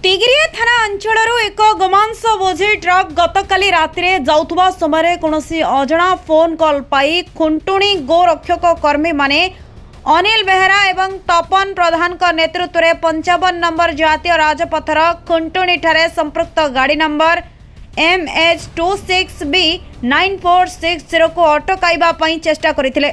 तिगिरिया थाना अंचल एक गोमांस बोझी ट्रक गतकाली राति जाउथुबा समय कौनसी अजणा फोन कॉल पाई खुंटुणी गोरक्षक कर्मी माने अनिल बेहरा एवं तपन प्रधान नेतृत्व में 55 नंबर जातीय राजपथर खुंटुणी ठारे संपृक्त गाड़ी नंबर MH26B 9460 को अटकाइबा पई चेष्टा करथिले।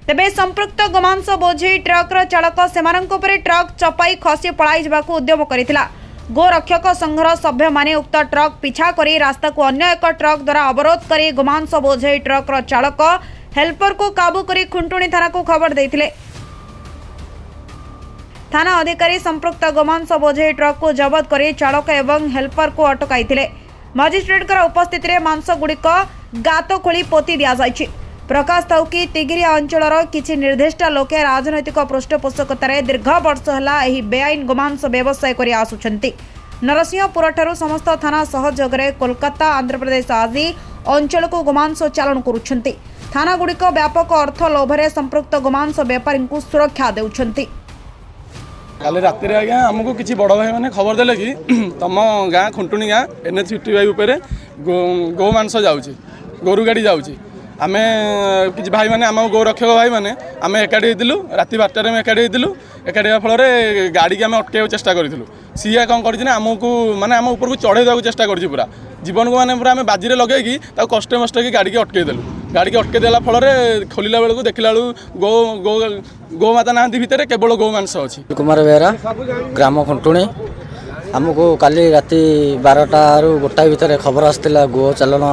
तेबे संपृक्त गोमांस बोझी ट्रकर चालक सेमानंक उपरे ट्रक चपाई खसी पलाई जबाकू उद्यम करिथिला। गोरक्षक संघर सभ्य माने उक्त ट्रक पिछा करी रास्ता को अन्य एक ट्रक द्वारा अवरोध करी गोमांस बोझई ट्रकर चालक हेल्पर को काबू करी खुंटुणी थाना को खबर देथिले। थाना अधिकारी संपृक्त गोमांस बोझई ट्रक को जबत करी चालक एवं हेल्पर को अटकाइथिले। मजिस्ट्रेट उपस्थित में मांस गुड़िक गात खोली पोती दि जाइछि। प्रकाश थाउ कि तिगिरिया अंचलर किछि निर्दिष्ट लोके राजनैतिक पृष्ठपोषकतार दीर्घ वर्ष है यह बेआईन गोमांस व्यवसाय करि आसुछन्ति। नरसिंहपुर ठारू समस्त थाना सहयोग में कोलकाता आंध्र प्रदेश आदि अंचल को गोमांस चालाण करुछन्ति। थाना गुड़िक व्यापक अर्थ लोभरे संपृक्त गोमांस व्यापारी को सुरक्षा देउछन्ति। काली राति आज्ञा आमको किसी बड़ भाई मैंने खबर देले कि तुम गाँ खुंटुणी गाँ NH55 उपर गोमांस जाऊँगी गोरु गाड़ी जाऊँगी आम कि भाई मैंने आम गोरक्षक भाई मैंने आम एकाठी होलु राति 12 में एकाठी होलु एकाठी फल गाड़ी की आम अटक चेष्टा करूँ सी कौन करमको माने आम ऊपर को चढ़े देवाक चेष्टा कर पूरा जीवन को माने पूरा आम बाजी लगे कष्टे मष्टे की गाड़ी की अटकईदेलु गाड़ी की अटकईदेला फल खोलिला बेलू देखला गो गो गोमाता ना भितर केवल गोमांस अच्छी। कुमार बेहरा ग्राम खुंटुणी आमको काली राति 12टा ରୁ 1ଟା भितर खबर आसला गो चालन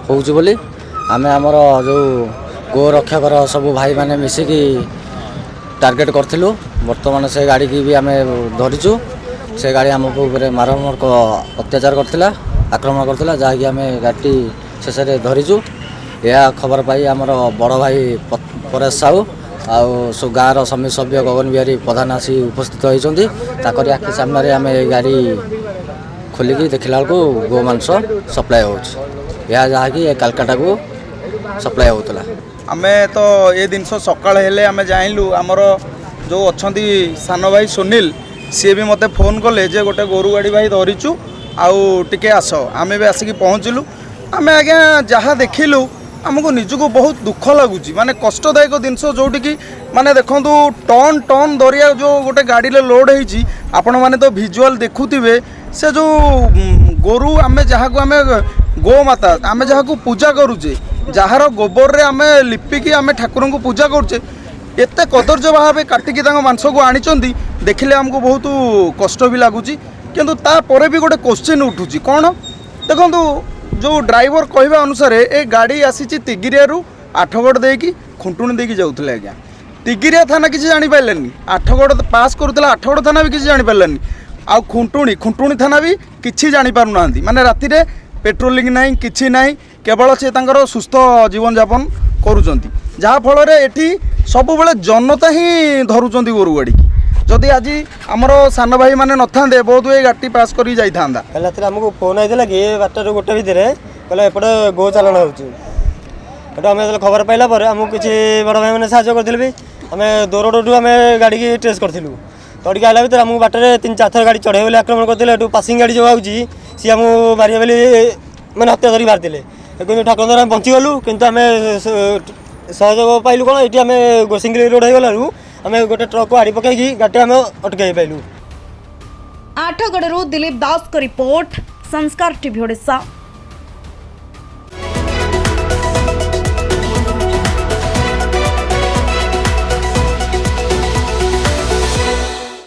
होउची बोली आमे आमर जो गो रक्षकर सब भाई माने मिसिकी टार्गेट करथिलु। वर्तमान से गाड़ी की भी आमे धरिचु। से गाड़ी आमको ऊपर मारमक अत्याचार करथिला आक्रमण करथिला जहाँकि आमे गाड़ी शेष में धरिचु। यह खबर पाई आमर बड़ भाई परेश साहू आउ गाँवर समिति सभ्य गगन बिहारी प्रधान आसी उपस्थित होती आखि सामने आम गाड़ी खोलिकी देखला बेलू गोमांस सप्लाय हो जहाँकि कालकाटा को सप्लाय होता। आम तो ये जिनस सकाल हेले आम जाइलु आमर जो अच्छा सान भाई सुनील सी भी मते फोन कले जे गोटे गोरु गाड़ी भाई धरीचु आउ टिके आस आम भी आसिक पहुँचलु। आम आज्ञा जहाँ देखिलु आमको निजको बहुत दुख लगुच माने कष्टदायक जिनस जोटि कि माने देखु टन टन दरिया जो गोटे गाड़ी लोड होती आपण मैंने तो भिजुआल देखुवे से जो गोरु आम जहाँ को आम गोमाता आम जहाँ को पूजा करुचे जार गोबर रे आम लिपिकी आम ठाकुर को पूजा करुचे एत कदर्य भाव काटिकी मांस को आनी देखिले आमको बहुत कष्ट भी लगुच किंतु तापर भी गोटे क्वेश्चन उठुची कौन देखु जो ड्राइवर कहवा अनुसार ए गाड़ी आसी तिगिरिया आठगड़ देकी खुंटुणी देकी जाऊले आज्ञा तिगिरिया थाना किसी जानी पार्लानी आठगड़ पास करूला आठगड़ थाना भी किसी जानी पार्लानी आ खुंटुणी थाना भी किसी जानी पारना माने राति रे पेट्रोलिंग नहीं किसी नहीं केवल से तांकर सुस्थ जीवन यापन करुँच जहाँ फल एटी सब बेले जनता ही धरुंच गोरु गाड़ी की जदि आज आमर सान भाई मैंने न था बहुत ये गाड़ी पास कर रात आमको फोन आईला कि 12 ରୁ 1 भितर कहले एपटे गो चालाण होमें खबर पाइला आमको किसी बड़ भाई मैंने साहय करते आम दोरडू आम गाड़ी की ट्रेस करूँ तड़िक आला भर आमको बाटर 3-4 थर गाड़ी चढ़े बोले आक्रमण करते पासिंग गाड़ी जो आऊँगी सी आमको मारे बोली मैंने हत्या धरी मारते कि ठाकुर द्वारा बंचीगलु कितु आम सहयोग पाइलु कौन ये आम गोसिंगली रोड हो आम गोटे ट्रक को आड़ी पकई गाड़ी आम अटकई पाइलु। आठगड़ू दिलीप दास को रिपोर्ट संस्कार टीवी ओडिशा।